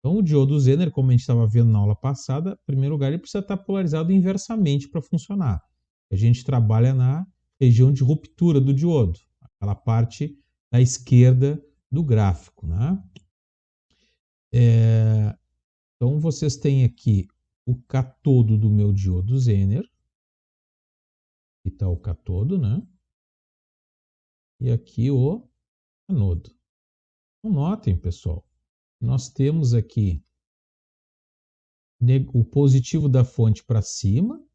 Então, o diodo Zener, como a gente estava vendo na aula passada, em primeiro lugar, ele precisa estar polarizado inversamente para funcionar. A gente trabalha na região de ruptura do diodo, aquela parte da esquerda do gráfico, né? Então, vocês têm aqui o catodo do meu diodo Zener. Aqui está o catodo, né? E aqui o anodo. Então, notem, pessoal, nós temos aqui o positivo da fonte para cima.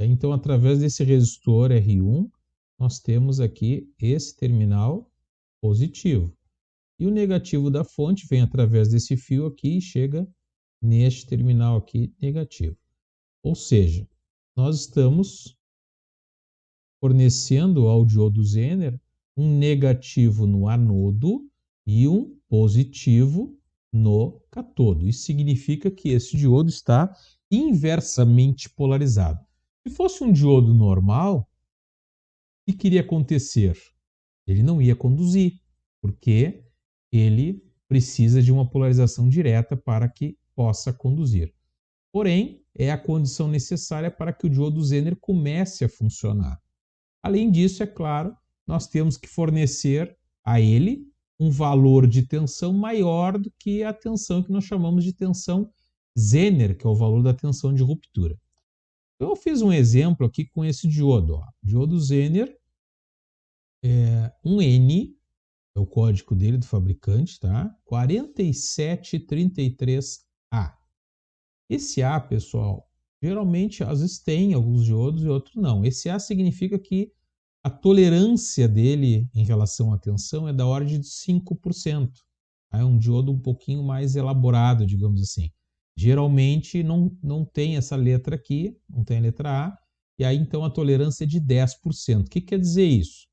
Então, através desse resistor R1, nós temos aqui esse terminal positivo. E o negativo da fonte vem através desse fio aqui e chega neste terminal aqui negativo. Ou seja, nós estamos fornecendo ao diodo Zener um negativo no anodo e um positivo no catodo. Isso significa que esse diodo está inversamente polarizado. Se fosse um diodo normal, o que iria acontecer? Ele não ia conduzir, porque ele precisa de uma polarização direta para que possa conduzir. Porém, é a condição necessária para que o diodo Zener comece a funcionar. Além disso, é claro, nós temos que fornecer a ele um valor de tensão maior do que a tensão que nós chamamos de tensão Zener, que é o valor da tensão de ruptura. Então, eu fiz um exemplo aqui com esse diodo. Diodo Zener, 1N, é o código dele do fabricante, tá? 4733A. Esse A, pessoal, geralmente às vezes tem alguns diodos e outros não. Esse A significa que a tolerância dele em relação à tensão é da ordem de 5%. É um diodo um pouquinho mais elaborado, digamos assim. Geralmente não tem essa letra aqui, não tem a letra A, e aí então a tolerância é de 10%. O que quer dizer isso?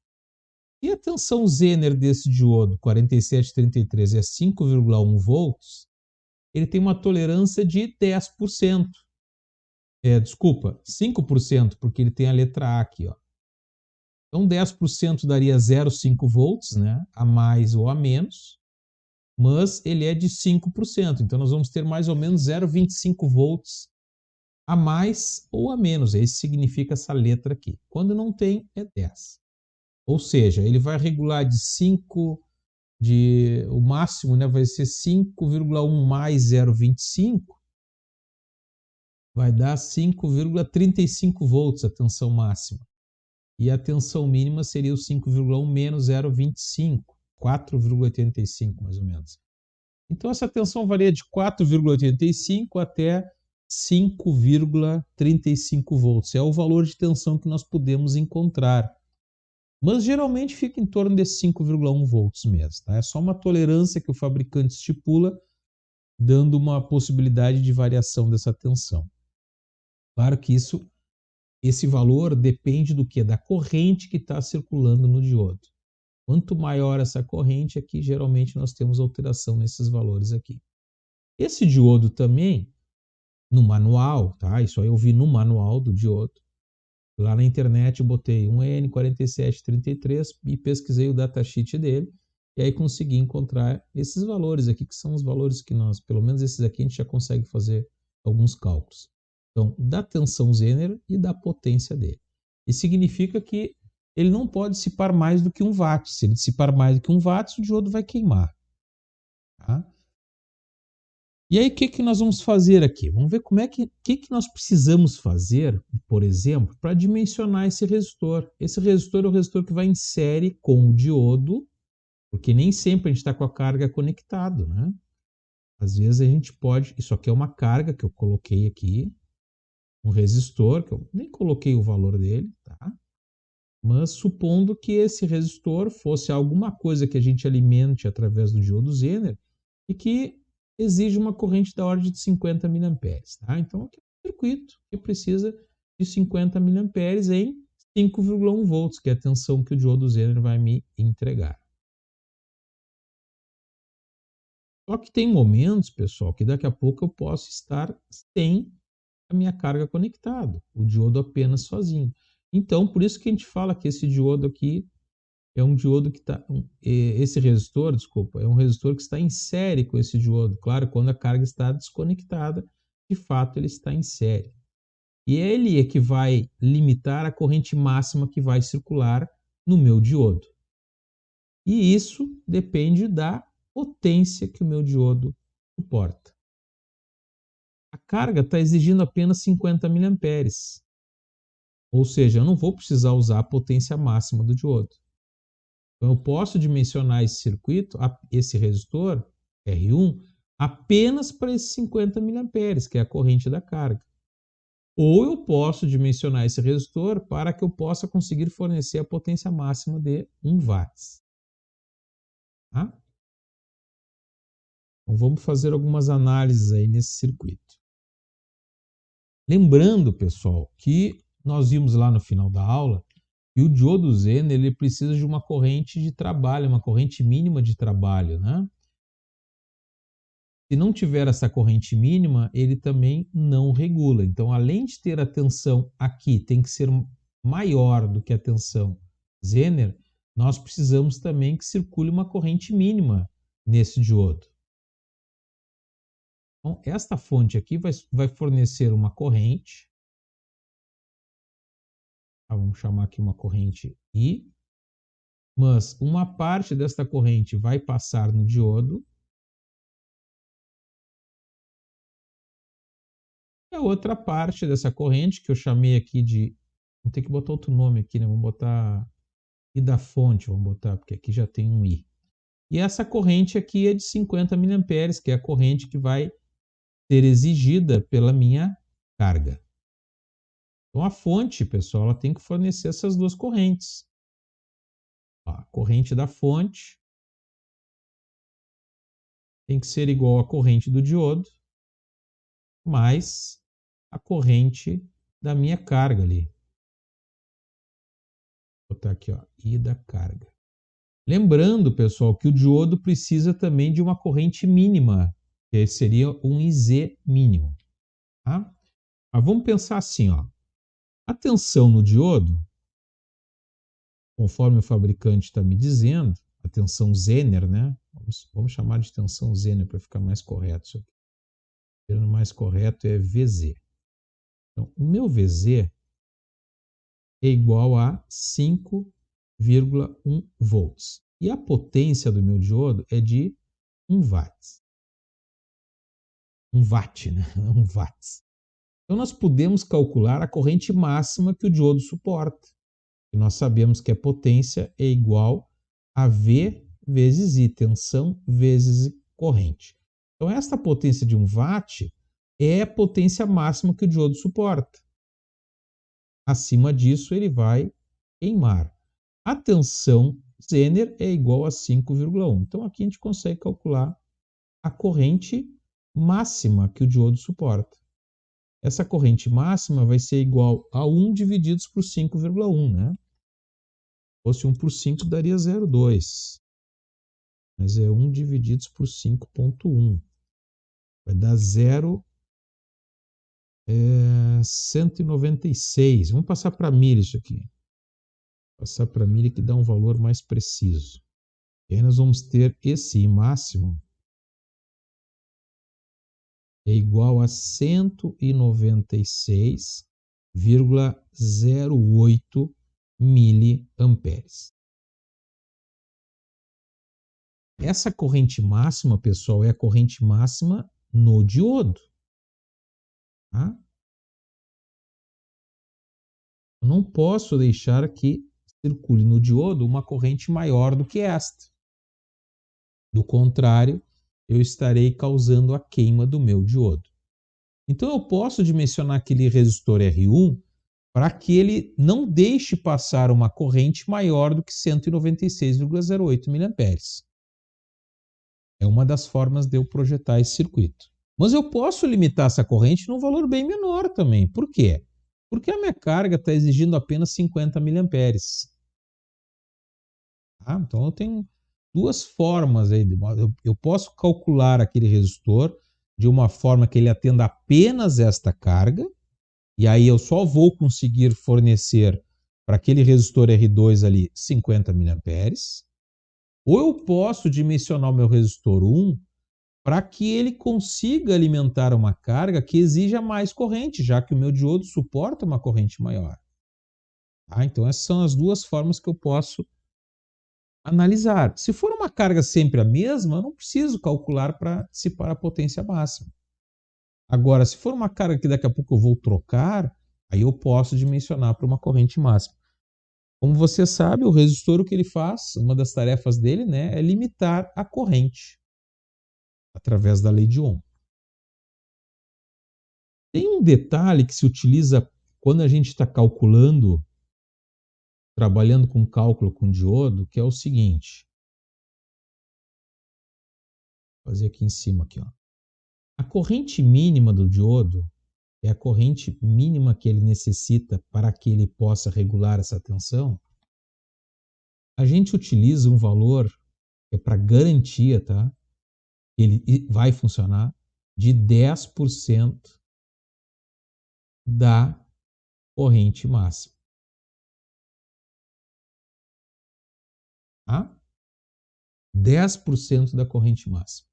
E a tensão Zener desse diodo 4733 é 5,1 volts, ele tem uma tolerância de 10%. Desculpa, 5%, porque ele tem a letra A aqui, ó. Então 10% daria 0,5 volts, né? A mais ou a menos, mas ele é de 5%. Então nós vamos ter mais ou menos 0,25 volts a mais ou a menos. Esse significa essa letra aqui. Quando não tem, é 10. Ou seja, ele vai regular de 5, o máximo, né, vai ser 5,1 mais 0,25, vai dar 5,35 volts a tensão máxima. E a tensão mínima seria o 5,1 menos 0,25, 4,85 mais ou menos. Então essa tensão varia de 4,85 até 5,35 volts. É o valor de tensão que nós podemos encontrar. Mas geralmente fica em torno de 5,1 volts mesmo. Tá? É só uma tolerância que o fabricante estipula, dando uma possibilidade de variação dessa tensão. Claro que esse valor depende do quê? Da corrente que está circulando no diodo. Quanto maior essa corrente, aqui geralmente nós temos alteração nesses valores aqui. Esse diodo também, no manual, tá? Isso aí eu vi no manual do diodo. Lá na internet eu botei um N4733 e pesquisei o datasheet dele, e aí consegui encontrar esses valores aqui, que são os valores que nós, pelo menos esses aqui, a gente já consegue fazer alguns cálculos. Então, da tensão Zener e da potência dele. Isso significa que ele não pode dissipar mais do que 1 watt. Se ele dissipar mais do que 1 watt, o diodo vai queimar. Tá? E aí, o que nós vamos fazer aqui? Vamos ver que nós precisamos fazer, por exemplo, para dimensionar esse resistor. Esse resistor é o resistor que vai em série com o diodo, porque nem sempre a gente está com a carga conectado, né? Às vezes a gente pode... Isso aqui é uma carga que eu coloquei aqui, um resistor, que eu nem coloquei o valor dele, tá? Mas supondo que esse resistor fosse alguma coisa que a gente alimente através do diodo Zener e que exige uma corrente da ordem de 50 mA. Tá? Então, aqui é um circuito que precisa de 50 mA em 5,1 volts, que é a tensão que o diodo Zener vai me entregar. Só que tem momentos, pessoal, que daqui a pouco eu posso estar sem a minha carga conectada, o diodo apenas sozinho. Então, por isso que a gente fala que esse diodo aqui é um diodo que está... Esse resistor, desculpa, é um resistor que está em série com esse diodo. Claro, quando a carga está desconectada, de fato ele está em série. E ele é que vai limitar a corrente máxima que vai circular no meu diodo. E isso depende da potência que o meu diodo suporta. A carga está exigindo apenas 50 mA. Ou seja, eu não vou precisar usar a potência máxima do diodo. Então, eu posso dimensionar esse circuito, esse resistor, R1, apenas para esses 50 mA, que é a corrente da carga. Ou eu posso dimensionar esse resistor para que eu possa conseguir fornecer a potência máxima de 1 watts. Tá? Então, vamos fazer algumas análises aí nesse circuito. Lembrando, pessoal, que nós vimos lá no final da aula que o diodo Zener ele precisa de uma corrente de trabalho, uma corrente mínima de trabalho, né? Se não tiver essa corrente mínima, ele também não regula. Então, além de ter a tensão aqui, tem que ser maior do que a tensão Zener, nós precisamos também que circule uma corrente mínima nesse diodo. Então, esta fonte aqui vai fornecer uma corrente. Vamos chamar aqui uma corrente I. Mas uma parte desta corrente vai passar no diodo. E a outra parte dessa corrente, que eu chamei aqui de... Vamos ter que botar outro nome aqui, né? Vamos botar I da fonte, vamos botar, porque aqui já tem um I. E essa corrente aqui é de 50 mA, que é a corrente que vai ser exigida pela minha carga. Então, a fonte, pessoal, ela tem que fornecer essas duas correntes. A corrente da fonte tem que ser igual à corrente do diodo, mais a corrente da minha carga ali. Vou botar aqui, ó, I da carga. Lembrando, pessoal, que o diodo precisa também de uma corrente mínima, que seria um IZ mínimo. Tá? Mas vamos pensar assim, ó. A tensão no diodo, conforme o fabricante está me dizendo, a tensão Zener, né? Vamos chamar de tensão Zener para ficar mais correto isso aqui. O termo mais correto é VZ. Então, o meu VZ é igual a 5,1 volts. E a potência do meu diodo é de 1 watts. 1 watt, né? 1 watts. Então, nós podemos calcular a corrente máxima que o diodo suporta. E nós sabemos que a potência é igual a V vezes I, tensão vezes corrente. Então, esta potência de 1 watt é a potência máxima que o diodo suporta. Acima disso, ele vai queimar. A tensão Zener é igual a 5,1. Então, aqui a gente consegue calcular a corrente máxima que o diodo suporta. Essa corrente máxima vai ser igual a 1 divididos por 5,1, né? Se fosse 1 por 5, daria 0,2. Mas é 1 divididos por 5,1. Vai dar 0,196. Vamos passar para milha isso aqui. Passar para milha que dá um valor mais preciso. E aí nós vamos ter esse I máximo é igual a 196,08 miliamperes. Essa corrente máxima, pessoal, é a corrente máxima no diodo. Tá? Eu não posso deixar que circule no diodo uma corrente maior do que esta. Do contrário, eu estarei causando a queima do meu diodo. Então, eu posso dimensionar aquele resistor R1 para que ele não deixe passar uma corrente maior do que 196,08 mA. É uma das formas de eu projetar esse circuito. Mas eu posso limitar essa corrente num valor bem menor também. Por quê? Porque a minha carga está exigindo apenas 50 mA. Tá? Então, eu tenho duas formas aí. Eu posso calcular aquele resistor de uma forma que ele atenda apenas esta carga, e aí eu só vou conseguir fornecer para aquele resistor R2 ali 50 mA, ou eu posso dimensionar o meu resistor 1 para que ele consiga alimentar uma carga que exija mais corrente, já que o meu diodo suporta uma corrente maior. Tá? Então essas são as duas formas que eu posso analisar. Se for uma carga sempre a mesma, eu não preciso calcular para dissipar a potência máxima. Agora, se for uma carga que daqui a pouco eu vou trocar, aí eu posso dimensionar para uma corrente máxima. Como você sabe, o resistor, o que ele faz, uma das tarefas dele, né, é limitar a corrente através da lei de Ohm. Tem um detalhe que se utiliza quando a gente está calculando, trabalhando com cálculo com diodo, que é o seguinte. Vou fazer aqui em cima, aqui, ó. A corrente mínima do diodo é a corrente mínima que ele necessita para que ele possa regular essa tensão. A gente utiliza um valor que é para garantia, tá? Ele vai funcionar de 10% da corrente máxima. Tá? 10% da corrente máxima.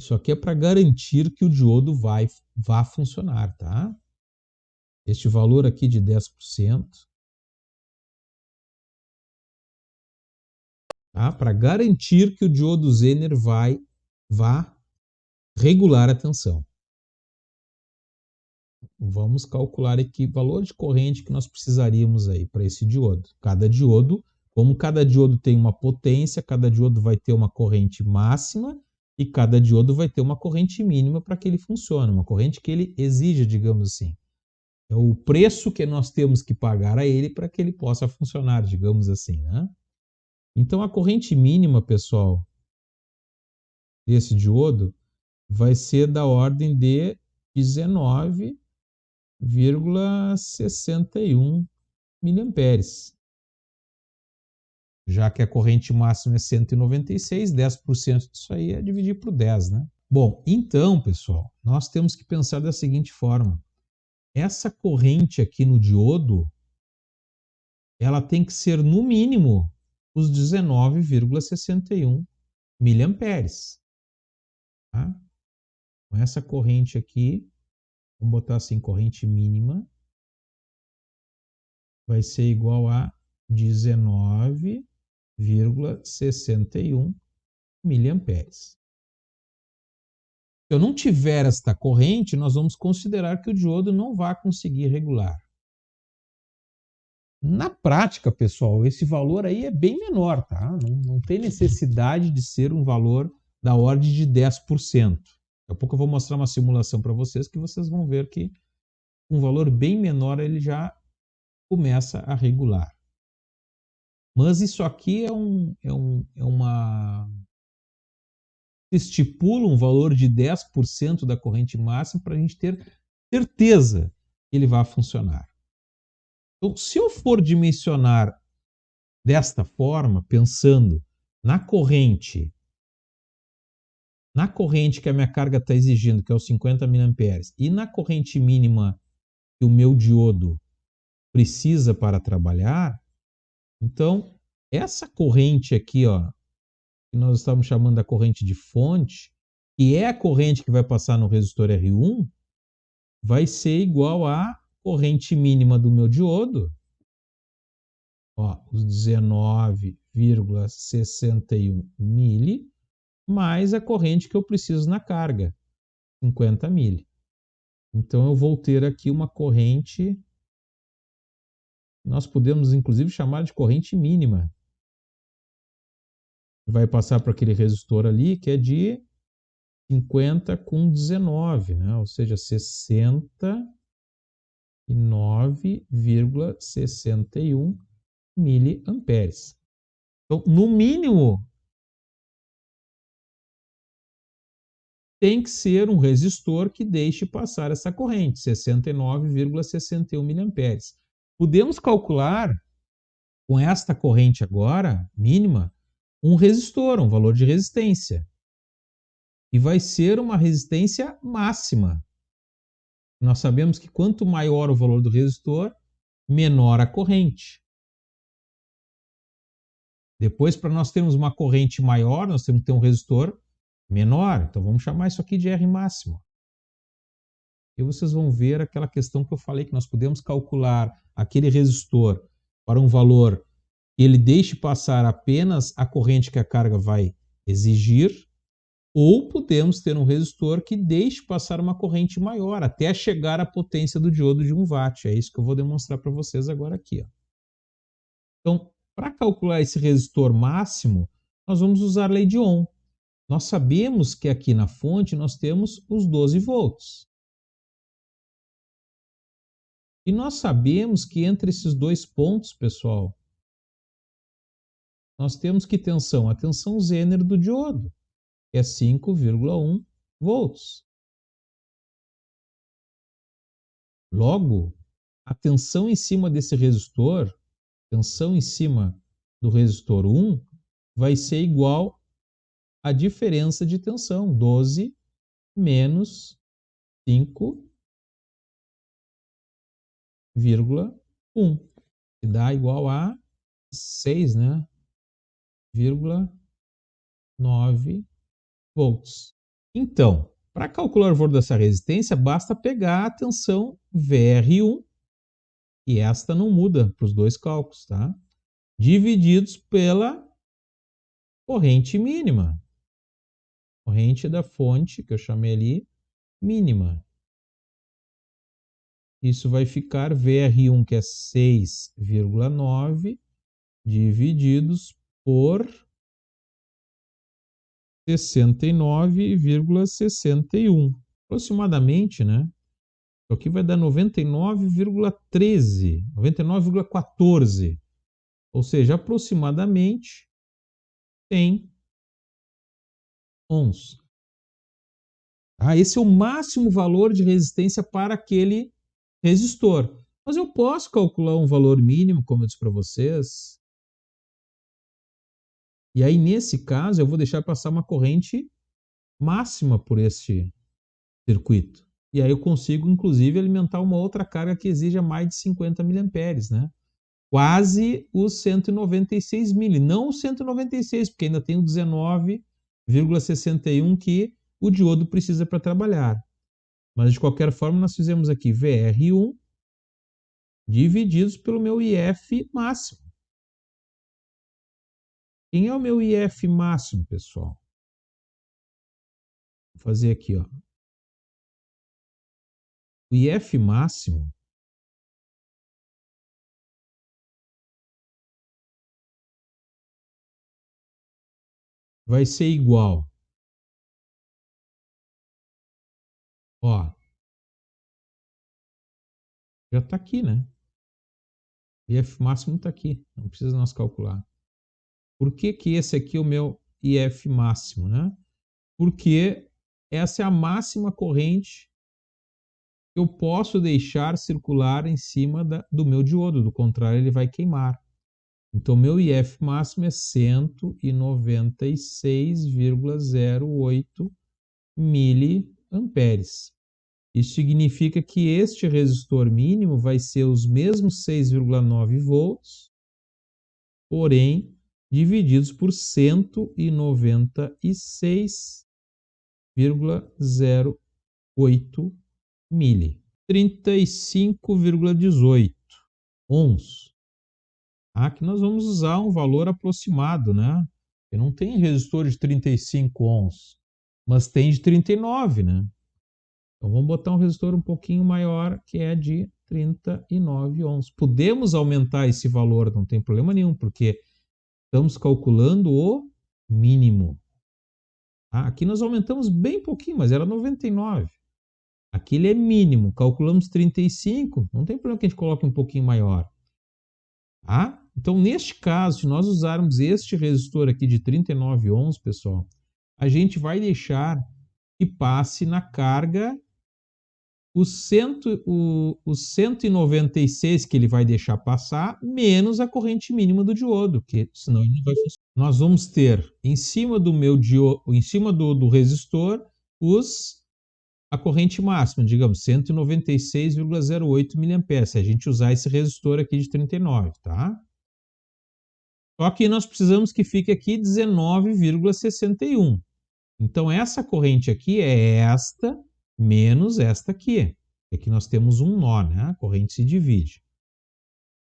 Isso aqui é para garantir que o diodo vá funcionar, tá? Este valor aqui de 10%, tá? Para garantir que o diodo Zener vá regular a tensão. Vamos calcular aqui o valor de corrente que nós precisaríamos aí para esse diodo. Cada diodo, como cada diodo tem uma potência, cada diodo vai ter uma corrente máxima e cada diodo vai ter uma corrente mínima para que ele funcione, uma corrente que ele exija, digamos assim. É o preço que nós temos que pagar a ele para que ele possa funcionar, digamos assim, né? Então a corrente mínima, pessoal, desse diodo vai ser da ordem de 19,61 miliamperes. Já que a corrente máxima é 196, 10% disso aí é dividir por 10, né? Bom, então, pessoal, nós temos que pensar da seguinte forma. Essa corrente aqui no diodo, ela tem que ser, no mínimo, os 19,61 miliamperes. Tá? Com essa corrente aqui, vamos botar assim, corrente mínima, vai ser igual a 19,61 miliamperes. Se eu não tiver esta corrente, nós vamos considerar que o diodo não vai conseguir regular. Na prática, pessoal, esse valor aí é bem menor, tá? Não tem necessidade de ser um valor da ordem de 10%. Daqui a pouco eu vou mostrar uma simulação para vocês que vocês vão ver que um valor bem menor ele já começa a regular. Mas isso aqui estipula um valor de 10% da corrente máxima para a gente ter certeza que ele vai funcionar. Então, se eu for dimensionar desta forma, pensando na corrente que a minha carga está exigindo, que é os 50 mA, e na corrente mínima que o meu diodo precisa para trabalhar, então essa corrente aqui, ó, que nós estamos chamando da corrente de fonte, que é a corrente que vai passar no resistor R1, vai ser igual à corrente mínima do meu diodo, ó, os 19,61 mili, mais a corrente que eu preciso na carga, 50 mili. Então eu vou ter aqui uma corrente, nós podemos inclusive chamar de corrente mínima. Vai passar para aquele resistor ali que é de 50 com 19, né? Ou seja, 69,61 miliamperes. Então, no mínimo, tem que ser um resistor que deixe passar essa corrente, 69,61 miliamperes. Podemos calcular com esta corrente agora, mínima, um resistor, um valor de resistência. E vai ser uma resistência máxima. Nós sabemos que quanto maior o valor do resistor, menor a corrente. Depois, para nós termos uma corrente maior, nós temos que ter um resistor menor. Então, vamos chamar isso aqui de R máximo. E vocês vão ver aquela questão que eu falei, que nós podemos calcular aquele resistor para um valor que ele deixe passar apenas a corrente que a carga vai exigir, ou podemos ter um resistor que deixe passar uma corrente maior, até chegar à potência do diodo de 1 watt. É isso que eu vou demonstrar para vocês agora aqui. Ó. Então, para calcular esse resistor máximo, nós vamos usar a lei de Ohm. Nós sabemos que aqui na fonte nós temos os 12 volts. E nós sabemos que entre esses dois pontos, pessoal, nós temos que tensão? A tensão Zener do diodo, que é 5,1 volts. Logo, a tensão em cima desse resistor, tensão em cima do resistor 1, vai ser igual à diferença de tensão, 12 menos 5,1, que dá igual a 6, né? 0,9 volts. Então, para calcular o valor dessa resistência, basta pegar a tensão VR1, e esta não muda para os dois cálculos, tá? Divididos pela corrente mínima. Corrente da fonte, que eu chamei ali, mínima. Isso vai ficar VR1, que é 6,9, divididos por 69,61. Aproximadamente, né? Isso aqui vai dar 99,13, 99,14. Ou seja, aproximadamente 100 ohms. Esse é o máximo valor de resistência para aquele resistor. Mas eu posso calcular um valor mínimo, como eu disse para vocês. E aí, nesse caso, eu vou deixar passar uma corrente máxima por este circuito. E aí eu consigo, inclusive, alimentar uma outra carga que exija mais de 50 mA, né? Quase os 196 mili. Não os 196, porque ainda tem o 19,61 que o diodo precisa para trabalhar. Mas, de qualquer forma, nós fizemos aqui VR1 divididos pelo meu IF máximo. Quem é o meu IF máximo, pessoal? Vou fazer aqui, ó. O IF máximo vai ser igual, ó, já está aqui, né? O IF máximo está aqui, não precisa nós calcular. Por que que esse aqui é o meu IF máximo, né? Porque essa é a máxima corrente que eu posso deixar circular em cima do meu diodo, do contrário ele vai queimar. Então, meu IF máximo é 196,08 miliamperes. Isso significa que este resistor mínimo vai ser os mesmos 6,9 volts, porém, divididos por 196,08 mili. 35,18 ohms. Aqui nós vamos usar um valor aproximado, né? Porque não tem resistor de 35 ohms, mas tem de 39, né? Então vamos botar um resistor um pouquinho maior, que é de 39 ohms. Podemos aumentar esse valor, não tem problema nenhum, porque estamos calculando o mínimo. Aqui nós aumentamos bem pouquinho, mas era 99. Aqui ele é mínimo, calculamos 35, não tem problema que a gente coloque um pouquinho maior. Então, neste caso, se nós usarmos este resistor aqui de 39 ohms, pessoal, a gente vai deixar que passe na carga os 196 que ele vai deixar passar, menos a corrente mínima do diodo, que senão ele não vai funcionar. Nós vamos ter em cima do meu diodo, em cima do resistor, os a corrente máxima, digamos, 196,08 mA, se a gente usar esse resistor aqui de 39, tá? Só que nós precisamos que fique aqui 19,61. Então, essa corrente aqui é esta menos esta aqui. Aqui nós temos um nó, né? A corrente se divide.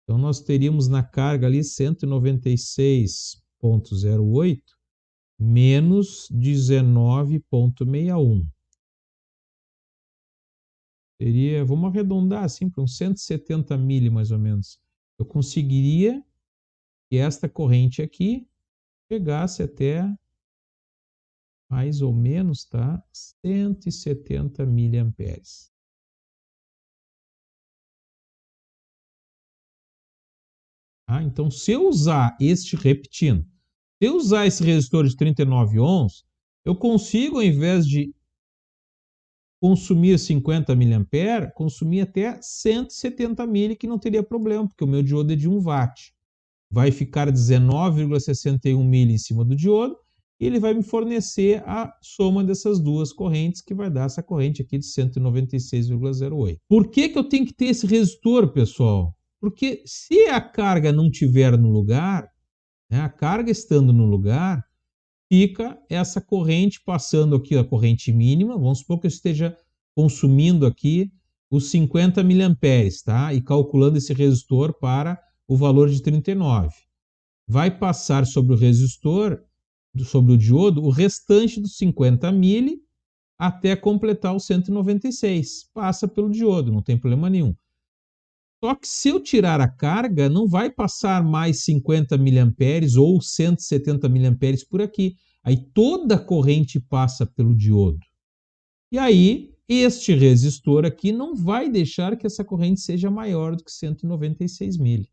Então, nós teríamos na carga ali 196,08 menos 19,61. Seria, vamos arredondar assim para uns 170 mili mais ou menos. Eu conseguiria que esta corrente aqui chegasse até mais ou menos, tá? 170 miliamperes. Ah, então, se eu usar repetindo, se eu usar esse resistor de 39 ohms, eu consigo, ao invés de consumir 50 mA, consumir até 170 mili, que não teria problema, porque o meu diodo é de 1 watt. Vai ficar 19,61 mili em cima do diodo, e ele vai me fornecer a soma dessas duas correntes, que vai dar essa corrente aqui de 196,08. Por que eu tenho que ter esse resistor, pessoal? Porque se a carga não estiver no lugar, né, a carga estando no lugar, fica essa corrente passando aqui, a corrente mínima. Vamos supor que eu esteja consumindo aqui os 50 miliamperes, tá? E calculando esse resistor para o valor de 39. Vai passar sobre o resistor, sobre o diodo, o restante dos 50 mili até completar os 196. Passa pelo diodo, não tem problema nenhum. Só que se eu tirar a carga, não vai passar mais 50 miliamperes ou 170 miliamperes por aqui. Aí toda a corrente passa pelo diodo. E aí, este resistor aqui não vai deixar que essa corrente seja maior do que 196 mili,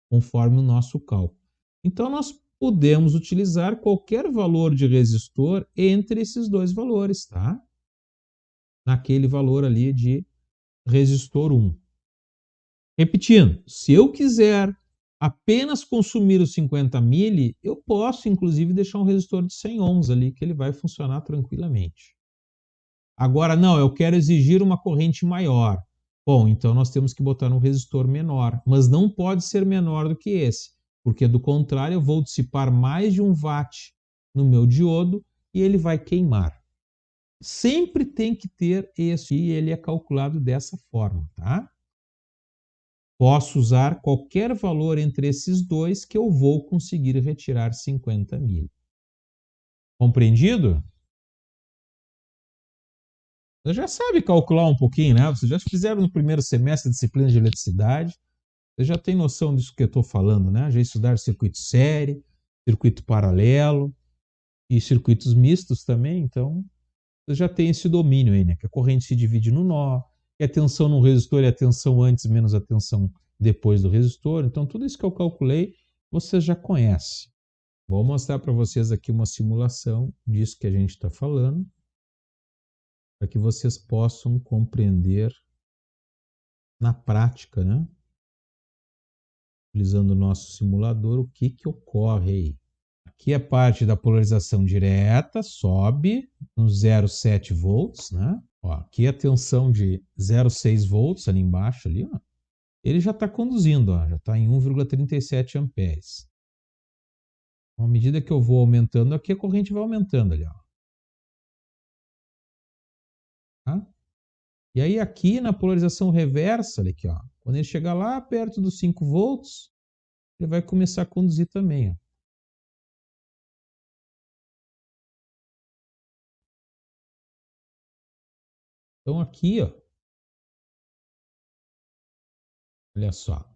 conforme o nosso cálculo. Então, nós podemos utilizar qualquer valor de resistor entre esses dois valores, tá? Naquele valor ali de resistor 1. Repetindo, se eu quiser apenas consumir os 50 mili, eu posso, inclusive, deixar um resistor de 100 ohms ali, que ele vai funcionar tranquilamente. Agora, não, eu quero exigir uma corrente maior. Bom, então nós temos que botar um resistor menor, mas não pode ser menor do que esse, porque do contrário eu vou dissipar mais de 1 watt no meu diodo e ele vai queimar. Sempre tem que ter esse, e ele é calculado dessa forma, tá? Posso usar qualquer valor entre esses dois que eu vou conseguir retirar 50 mili. Compreendido? Você já sabe calcular um pouquinho, né? Vocês já fizeram no primeiro semestre a disciplina de eletricidade. Você já tem noção disso que eu estou falando, né? Já estudaram circuito série, circuito paralelo e circuitos mistos também. Então, você já tem esse domínio aí, né? Que a corrente se divide no nó, que a tensão no resistor é a tensão antes menos a tensão depois do resistor. Então, tudo isso que eu calculei, você já conhece. Vou mostrar para vocês aqui uma simulação disso que a gente está falando, para que vocês possam compreender na prática, né? Utilizando o nosso simulador, o que ocorre aí. Aqui é parte da polarização direta, sobe nos 0,7 volts, né? Ó, aqui a tensão de 0,6 volts ali embaixo, ali, ó. Ele já está conduzindo, ó, já está em 1,37 amperes. À medida que eu vou aumentando aqui, a corrente vai aumentando ali, ó. Tá? E aí aqui na polarização reversa, olha aqui, ó, quando ele chegar lá perto dos 5 volts, ele vai começar a conduzir também, ó. Então aqui, ó, olha só.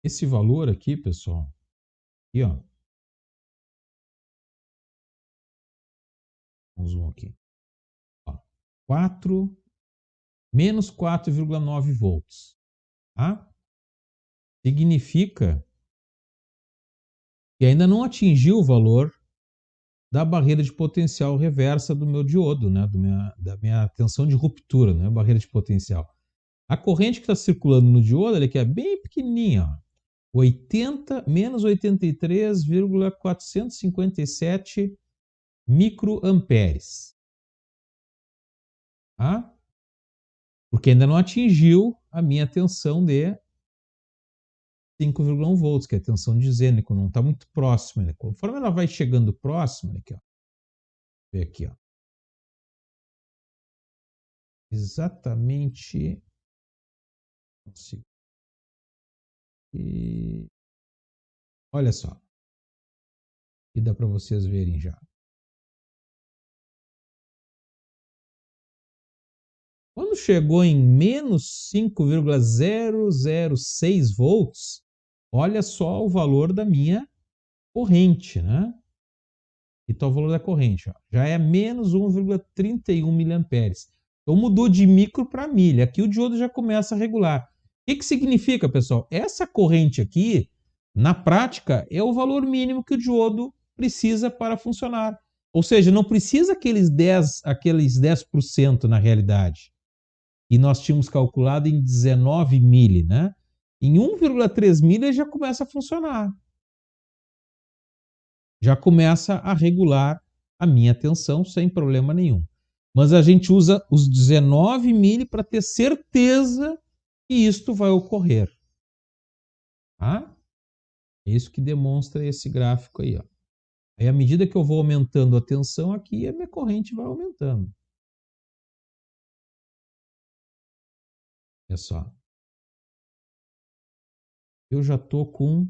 Esse valor aqui, pessoal, aqui, ó. Vamos zoom aqui. Ó, menos 4,9 volts. Tá? Significa que ainda não atingiu o valor da barreira de potencial reversa do meu diodo, né? Da minha tensão de ruptura, né? Barreira de potencial. A corrente que está circulando no diodo, ela aqui é bem pequenininha, ó. menos 83,457 microamperes. Tá? Porque ainda não atingiu a minha tensão de 5,1 volts, que é a tensão de Zener, não está muito próxima. Né? Conforme ela vai chegando próxima, aqui, ó. Vê aqui, ó. Exatamente. E olha só. E dá para vocês verem já. Quando chegou em menos 5,006 volts, olha só o valor da minha corrente, né? E está o valor da corrente, ó. Já é menos 1,31 miliamperes. Então mudou de micro para milha. Aqui o diodo já começa a regular. O que significa, pessoal? Essa corrente aqui, na prática, é o valor mínimo que o diodo precisa para funcionar. Ou seja, não precisa aqueles 10% na realidade. E nós tínhamos calculado em 19 mili, né? Em 1,3 milha já começa a funcionar. Já começa a regular a minha tensão sem problema nenhum. Mas a gente usa os 19 mili para ter certeza que isto vai ocorrer. Tá? É isso que demonstra esse gráfico aí. Ó. Aí, à medida que eu vou aumentando a tensão aqui, a minha corrente vai aumentando. Olha só. Eu já estou com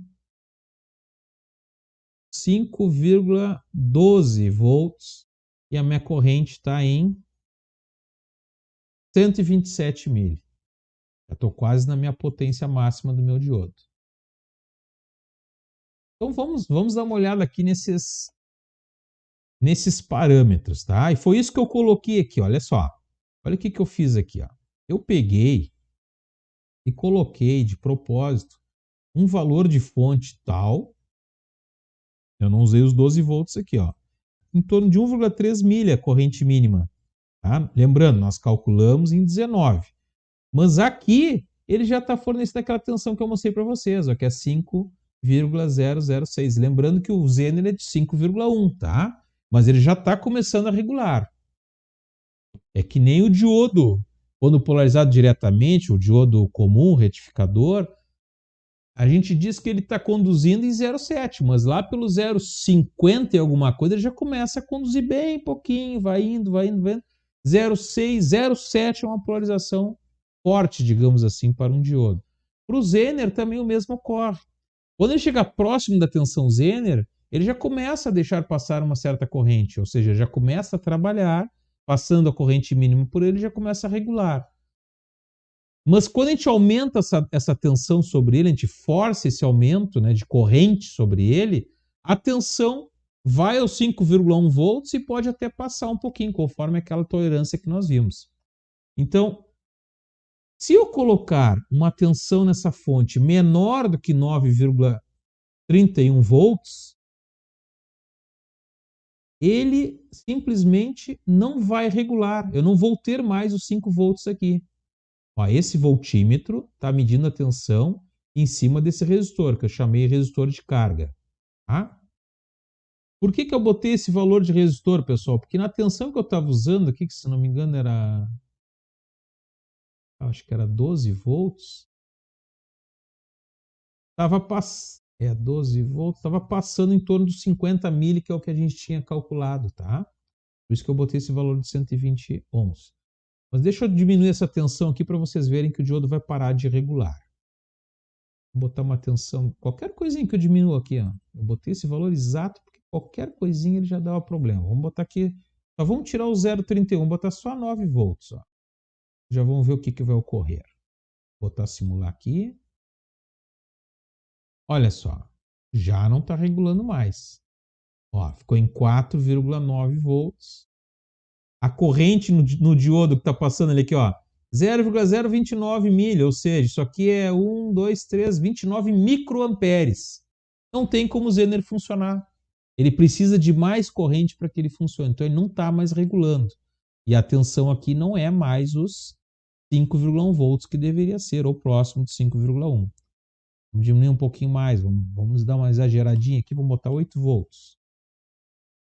5,12 volts e a minha corrente está em 127 mili. Já estou quase na minha potência máxima do meu diodo. Então vamos dar uma olhada aqui nesses parâmetros, tá? E foi isso que eu coloquei aqui, olha só. Olha o que eu fiz aqui, ó. Eu peguei e coloquei de propósito um valor de fonte tal. Eu não usei os 12 volts aqui, ó. Em torno de 1,3 milha a corrente mínima. Tá? Lembrando, nós calculamos em 19. Mas aqui ele já está fornecendo aquela tensão que eu mostrei para vocês, ó, que é 5,006. Lembrando que o Zener é de 5,1, tá? Mas ele já está começando a regular. É que nem o diodo, quando polarizado diretamente, o diodo comum, retificador, a gente diz que ele está conduzindo em 0,7, mas lá pelo 0,50 e alguma coisa ele já começa a conduzir bem pouquinho, vai indo. 0,6, 0,7 é uma polarização forte, digamos assim, para um diodo. Para o Zener também o mesmo ocorre. Quando ele chega próximo da tensão Zener, ele já começa a deixar passar uma certa corrente, ou seja, já começa a trabalhar, passando a corrente mínima por ele, já começa a regular. Mas quando a gente aumenta essa tensão sobre ele, a gente força esse aumento, né, de corrente sobre ele, a tensão vai aos 5,1 volts e pode até passar um pouquinho, conforme aquela tolerância que nós vimos. Então, se eu colocar uma tensão nessa fonte menor do que 9,31 volts, ele simplesmente não vai regular. Eu não vou ter mais os 5 volts aqui. Ó, esse voltímetro está medindo a tensão em cima desse resistor, que eu chamei resistor de carga. Tá? Por que eu botei esse valor de resistor, pessoal? Porque na tensão que eu estava usando aqui, que se não me engano era... acho que era 12 volts. Estava 12 volts, estava passando em torno dos 50 mili, que é o que a gente tinha calculado, tá? Por isso que eu botei esse valor de 120 ohms. Mas deixa eu diminuir essa tensão aqui para vocês verem que o diodo vai parar de regular. Vou botar uma tensão, qualquer coisinha que eu diminua aqui, ó. Eu botei esse valor exato porque qualquer coisinha ele já dá problema. Vamos botar aqui, só vamos tirar o 0,31, botar só 9 volts, ó. Já vamos ver o que vai ocorrer. Vou botar simular aqui. Olha só, já não está regulando mais. Ó, ficou em 4,9 volts. A corrente no diodo que está passando ali aqui, ó, 0,029 milha, ou seja, isso aqui é 29 microamperes. Não tem como o Zener funcionar. Ele precisa de mais corrente para que ele funcione. Então ele não está mais regulando. E a tensão aqui não é mais os 5,1 volts que deveria ser, ou próximo de 5,1. Vamos diminuir um pouquinho mais, vamos dar uma exageradinha aqui, vamos botar 8 volts.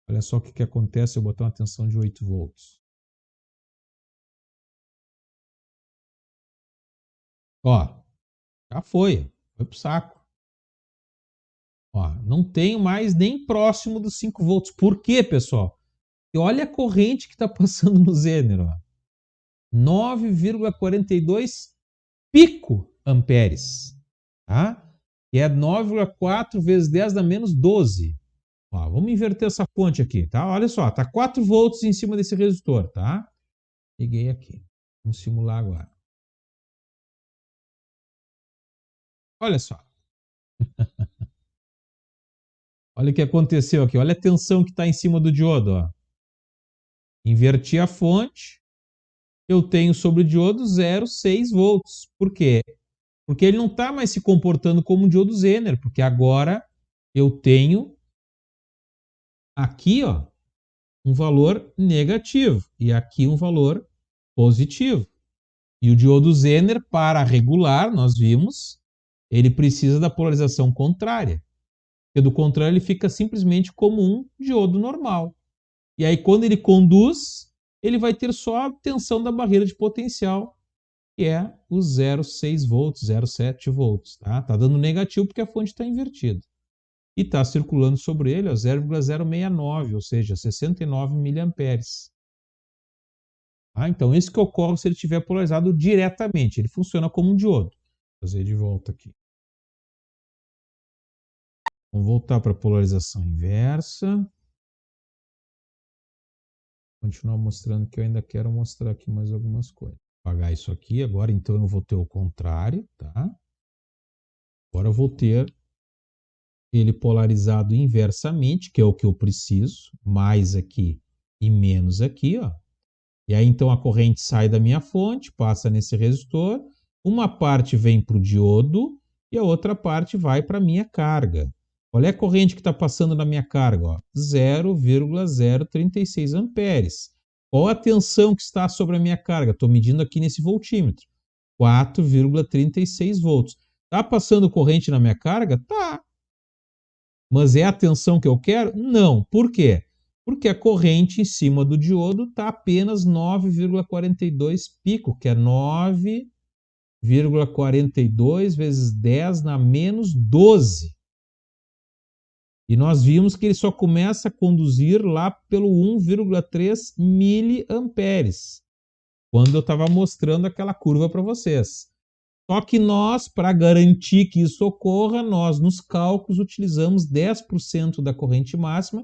Olha só o que acontece se eu botar uma tensão de 8 volts. Ó, já foi pro saco. Ó, não tenho mais nem próximo dos 5 volts. Por quê, pessoal? E olha a corrente que está passando no Zener, ó. 9,42 pico amperes, tá? Que é 9,4 vezes 10 dá menos 12. Ó, vamos inverter essa fonte aqui, tá? Olha só, tá 4 volts em cima desse resistor, tá? Liguei aqui. Vamos simular agora. Olha só. Olha o que aconteceu aqui. Olha a tensão que está em cima do diodo, ó. Inverti a fonte. Eu tenho sobre o diodo 0,6 volts. Por quê? Porque ele não está mais se comportando como um diodo Zener, porque agora eu tenho aqui, ó, um valor negativo e aqui um valor positivo. E o diodo Zener, para regular, nós vimos, ele precisa da polarização contrária. Porque do contrário, ele fica simplesmente como um diodo normal. E aí, quando ele conduz, ele vai ter só a tensão da barreira de potencial, que é o 0,6 volts, 0,7 volts. Tá dando negativo porque a fonte está invertida. E está circulando sobre ele a 0,069, ou seja, 69 miliamperes. Então, isso que ocorre se ele estiver polarizado diretamente. Ele funciona como um diodo. Vou fazer de volta aqui. Vamos voltar para a polarização inversa. Continuar mostrando que eu ainda quero mostrar aqui mais algumas coisas. Vou apagar isso aqui. Agora, então, eu vou ter o contrário, tá? Agora eu vou ter ele polarizado inversamente, que é o que eu preciso. Mais aqui e menos aqui, ó. E aí, então, a corrente sai da minha fonte, passa nesse resistor. Uma parte vem para o diodo e a outra parte vai para a minha carga. Olha a corrente que está passando na minha carga, 0,036 amperes. Qual a tensão que está sobre a minha carga? Estou medindo aqui nesse voltímetro. 4,36 volts. Está passando corrente na minha carga? Tá. Mas é a tensão que eu quero? Não. Por quê? Porque a corrente em cima do diodo está apenas 9,42 pico, que é 9,42 vezes 10 na menos 12. E nós vimos que ele só começa a conduzir lá pelo 1,3 miliamperes, quando eu estava mostrando aquela curva para vocês. Só que nós, para garantir que isso ocorra, nós nos cálculos utilizamos 10% da corrente máxima,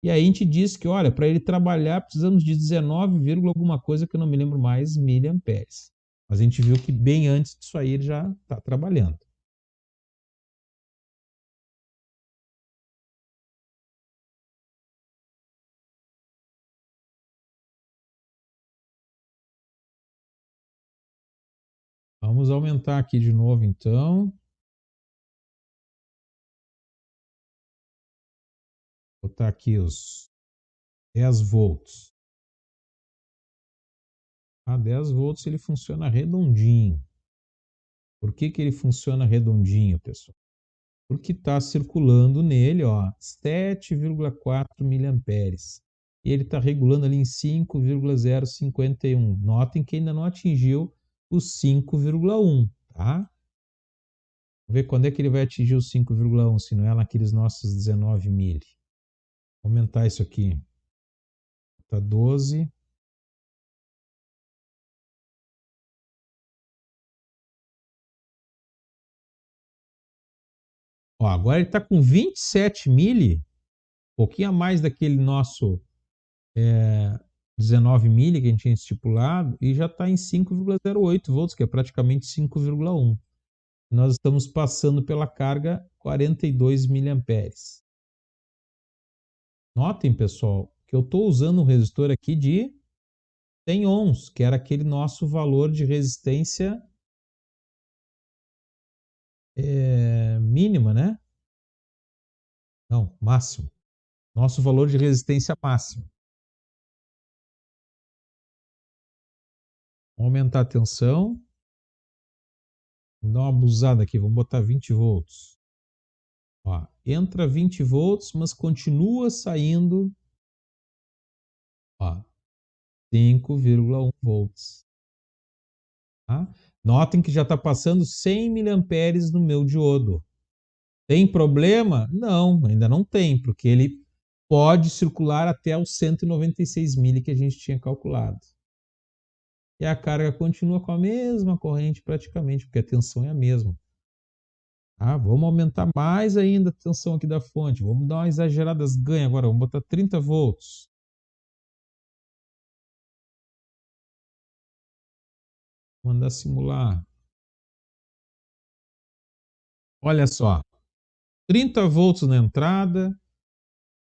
e aí a gente diz que, olha, para ele trabalhar precisamos de 19, alguma coisa que eu não me lembro mais, miliamperes. Mas a gente viu que bem antes disso aí ele já está trabalhando. Vamos aumentar aqui de novo, então. Vou botar aqui os 10 volts. A 10 volts ele funciona redondinho. Por que ele funciona redondinho, pessoal? Porque está circulando nele 7,4 miliamperes. E ele está regulando ali em 5,051. Notem que ainda não atingiu os 5,1, tá? Vamos ver quando é que ele vai atingir os 5,1, se não é naqueles nossos 19 mili. Vou aumentar isso aqui. Tá 12. Agora ele está com 27 mili, um pouquinho a mais daquele nosso 19 mili que a gente tinha estipulado, e já está em 5,08 volts, que é praticamente 5,1. Nós estamos passando pela carga 42 miliamperes. Notem, pessoal, que eu estou usando um resistor aqui de 100 ohms, que era aquele nosso valor de resistência mínima, né? Não, máximo. Nosso valor de resistência máximo. Vamos aumentar a tensão. Vamos dar uma abusada aqui, vamos botar 20 volts. Ó, entra 20 volts, mas continua saindo 5,1 volts. Tá? Notem que já está passando 100 miliamperes no meu diodo. Tem problema? Não, ainda não tem, porque ele pode circular até os 196 mili que a gente tinha calculado. E a carga continua com a mesma corrente praticamente, porque a tensão é a mesma. Vamos aumentar mais ainda a tensão aqui da fonte. Vamos dar uma exagerada ganha agora. Vamos botar 30 volts. Mandar simular. Olha só. 30 volts na entrada.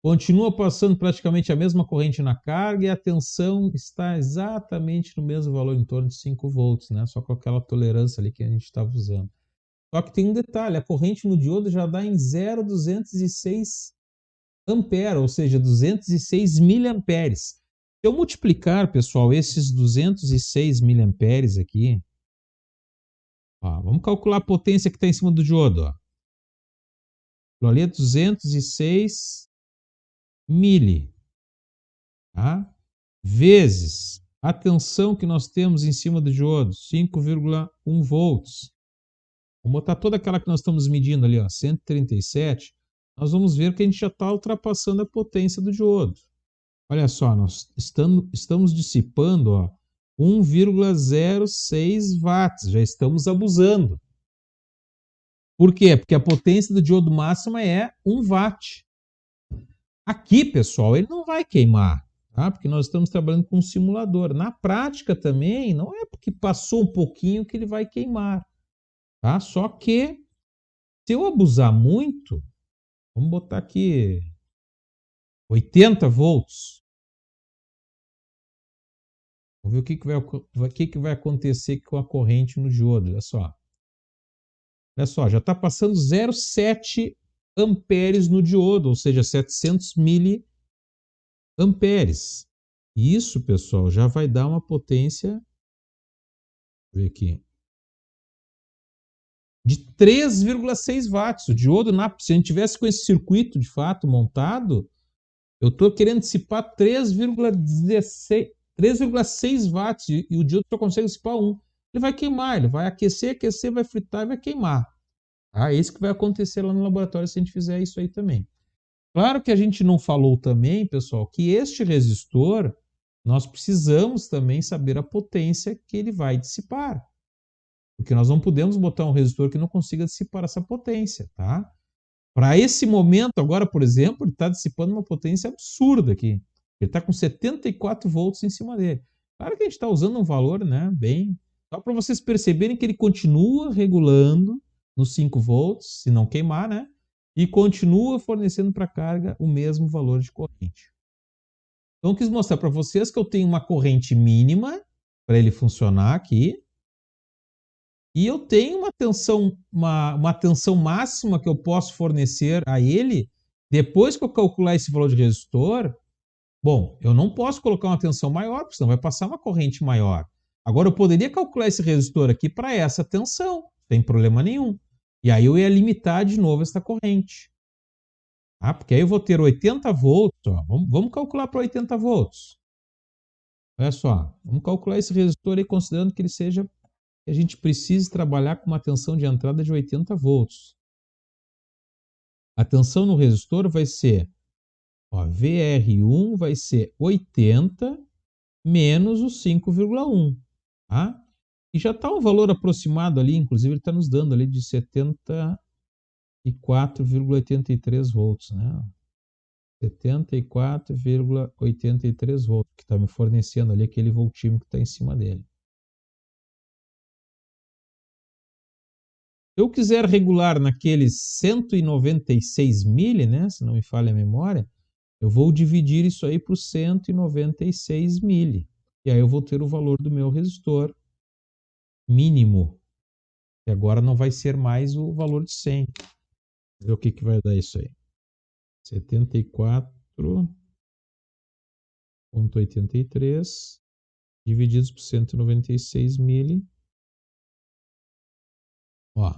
Continua passando praticamente a mesma corrente na carga e a tensão está exatamente no mesmo valor, em torno de 5 volts, né? Só com aquela tolerância ali que a gente estava usando. Só que tem um detalhe, a corrente no diodo já dá em 0,206 ampere, ou seja, 206 miliamperes. Se eu multiplicar, pessoal, esses 206 miliamperes aqui, vamos calcular a potência que está em cima do diodo. Ali é 206 mili, tá? Vezes a tensão que nós temos em cima do diodo, 5,1 volts. Vamos botar toda aquela que nós estamos medindo ali, 137. Nós vamos ver que a gente já está ultrapassando a potência do diodo. Olha só, nós estamos dissipando 1,06 watts, já estamos abusando. Por quê? Porque a potência do diodo máxima é 1 watt. Aqui, pessoal, ele não vai queimar, tá? Porque nós estamos trabalhando com um simulador. Na prática também, não é porque passou um pouquinho que ele vai queimar, tá? Só que, se eu abusar muito, vamos botar aqui 80 volts. Vamos ver o que vai acontecer com a corrente no diodo. Olha só. Olha só, já está passando 0,7 amperes no diodo, ou seja, 700 miliamperes. Isso, pessoal, já vai dar uma potência, deixa eu ver aqui, de 3,6 watts. O diodo, se a gente tivesse com esse circuito de fato montado, eu estou querendo dissipar 3,6 watts e o diodo só consegue dissipar 1. Ele vai queimar, ele vai aquecer, vai fritar e vai queimar. É isso que vai acontecer lá no laboratório se a gente fizer isso aí também. Claro que a gente não falou também, pessoal, que este resistor, nós precisamos também saber a potência que ele vai dissipar. Porque nós não podemos botar um resistor que não consiga dissipar essa potência, tá? Para esse momento, agora, por exemplo, ele está dissipando uma potência absurda aqui. Ele está com 74 volts em cima dele. Claro que a gente está usando um valor, né, bem... Só para vocês perceberem que ele continua regulando nos 5 volts, se não queimar, né? E continua fornecendo para a carga o mesmo valor de corrente. Então, eu quis mostrar para vocês que eu tenho uma corrente mínima para ele funcionar aqui. E eu tenho uma tensão máxima que eu posso fornecer a ele depois que eu calcular esse valor de resistor. Bom, eu não posso colocar uma tensão maior, porque senão vai passar uma corrente maior. Agora, eu poderia calcular esse resistor aqui para essa tensão, sem problema nenhum. E aí eu ia limitar de novo essa corrente. Porque aí eu vou ter 80 volts. Vamos calcular para 80 volts. Olha só, vamos calcular esse resistor aí considerando que ele seja... a gente precise trabalhar com uma tensão de entrada de 80 volts. A tensão no resistor vai ser, VR1 vai ser 80 menos o 5,1. Tá? E já está um valor aproximado ali, inclusive ele está nos dando ali de 74,83 volts. Né? 74,83 volts, que está me fornecendo ali aquele voltímetro que está em cima dele. Se eu quiser regular naqueles 196 mili, né, se não me falha a memória, eu vou dividir isso aí por 196 mili. E aí eu vou ter o valor do meu resistor mínimo. E agora não vai ser mais o valor de 100. Vamos ver o que vai dar isso aí. 74,83 divididos por 196 mili. Ó,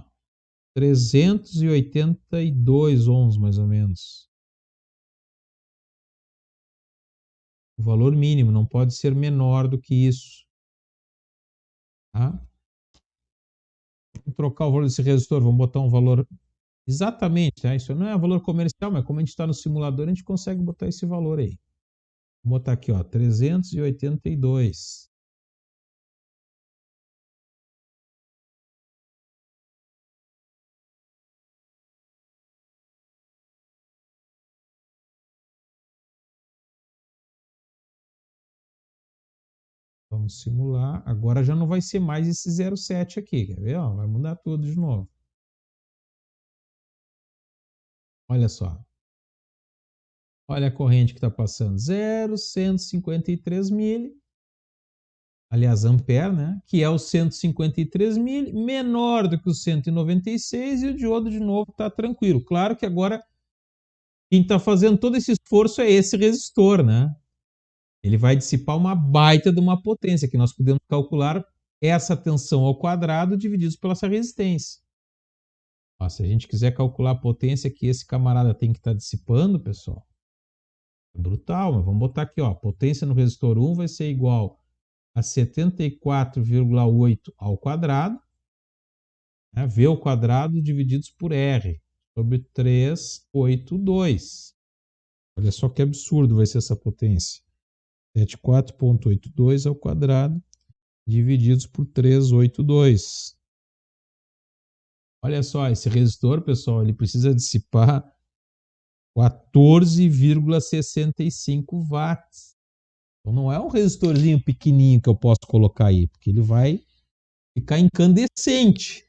382 ohms, mais ou menos. O valor mínimo não pode ser menor do que isso. Tá? Vamos trocar o valor desse resistor, vamos botar um valor exatamente, tá? Isso não é valor comercial, mas como a gente está no simulador, a gente consegue botar esse valor aí. Vou botar aqui, ó, 382. Vamos simular. Agora já não vai ser mais esse 0,7 aqui, quer ver? Ó, vai mudar tudo de novo. Olha só. Olha a corrente que está passando. 0,153 mili. Aliás, ampere, né? Que é o 153 mili, menor do que o 196, e o diodo de novo está tranquilo. Claro que agora quem está fazendo todo esse esforço é esse resistor, né? Ele vai dissipar uma baita de uma potência, que nós podemos calcular essa tensão ao quadrado divididos pela essa resistência. Ó, se a gente quiser calcular a potência que esse camarada tem que estar dissipando, pessoal, é brutal, mas vamos botar aqui, ó, a potência no resistor 1 vai ser igual a 74,8 ao quadrado, né, V ao quadrado divididos por R, sobre 382. Olha só que absurdo vai ser essa potência. 74,82 ao quadrado divididos por 382. Olha só, esse resistor, pessoal, ele precisa dissipar 14,65 watts. Então não é um resistorzinho pequenininho que eu posso colocar aí, porque ele vai ficar incandescente.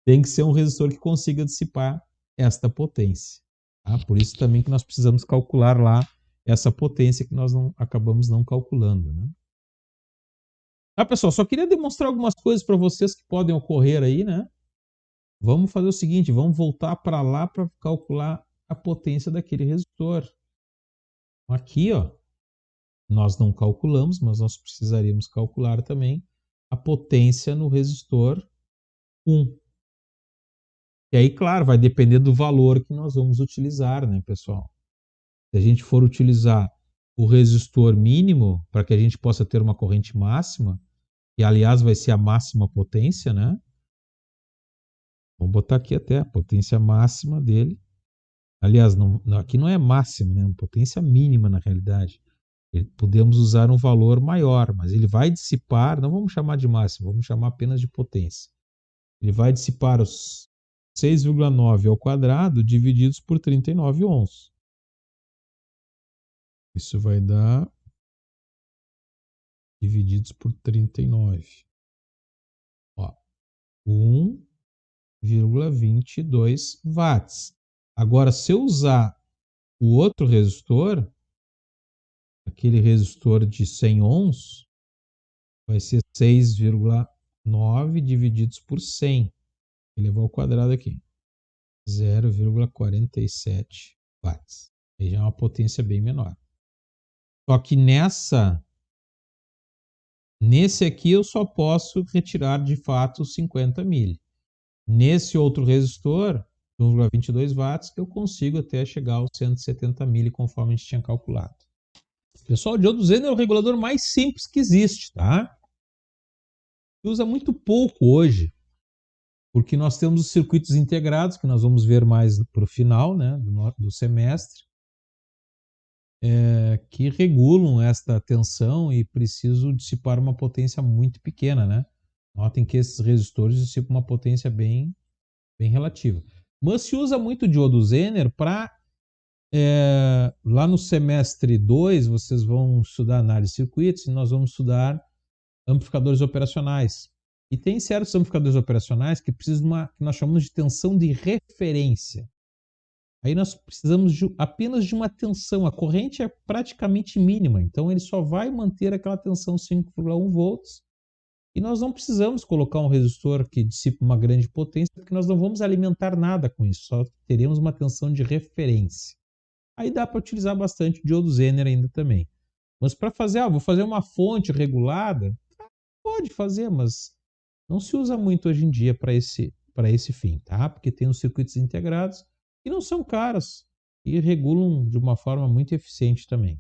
Tem que ser um resistor que consiga dissipar esta potência. Tá? Por isso também que nós precisamos calcular lá essa potência que nós acabamos não calculando. Né? Tá, pessoal, só queria demonstrar algumas coisas para vocês que podem ocorrer aí, né? Vamos fazer o seguinte, vamos voltar para lá para calcular a potência daquele resistor. Aqui, ó, nós não calculamos, mas nós precisaríamos calcular também a potência no resistor 1. E aí, claro, vai depender do valor que nós vamos utilizar, né, pessoal? Se a gente for utilizar o resistor mínimo para que a gente possa ter uma corrente máxima, e aliás vai ser a máxima potência, né? Vamos botar aqui até a potência máxima dele. Aliás, aqui não é máxima, né? É uma potência mínima na realidade. Podemos usar um valor maior, mas ele vai dissipar, não vamos chamar de máximo, vamos chamar apenas de potência. Ele vai dissipar os 6,9 ao quadrado divididos por 39 ohms. Isso vai dar divididos por 39. Ó, 1,22 watts. Agora, se eu usar o outro resistor, aquele resistor de 100 ohms, vai ser 6,9 divididos por 100. Elevou ao quadrado aqui. 0,47 watts. Aí já é uma potência bem menor. Só que nesse aqui eu só posso retirar de fato 50 mili. Nesse outro resistor, 1,22 watts, eu consigo até chegar aos 170 mili, conforme a gente tinha calculado. Pessoal, o diodo Zener é o regulador mais simples que existe, tá? Se usa muito pouco hoje, porque nós temos os circuitos integrados, que nós vamos ver mais para o final, né, do semestre, que regulam esta tensão e precisam dissipar uma potência muito pequena, né? Notem que esses resistores dissipam uma potência bem relativa. Mas se usa muito o diodo Zener para... lá no semestre 2, vocês vão estudar análise de circuitos e nós vamos estudar amplificadores operacionais. E tem certos amplificadores operacionais que precisam de uma que nós chamamos de tensão de referência. Aí nós precisamos apenas de uma tensão. A corrente é praticamente mínima, então ele só vai manter aquela tensão 5,1 volts. E nós não precisamos colocar um resistor que dissipa uma grande potência, porque nós não vamos alimentar nada com isso, só teremos uma tensão de referência. Aí dá para utilizar bastante o diodo Zener ainda também. Mas para fazer, vou fazer uma fonte regulada, pode fazer, mas não se usa muito hoje em dia para esse para esse fim, tá? Porque tem os circuitos integrados que não são caros e regulam de uma forma muito eficiente também.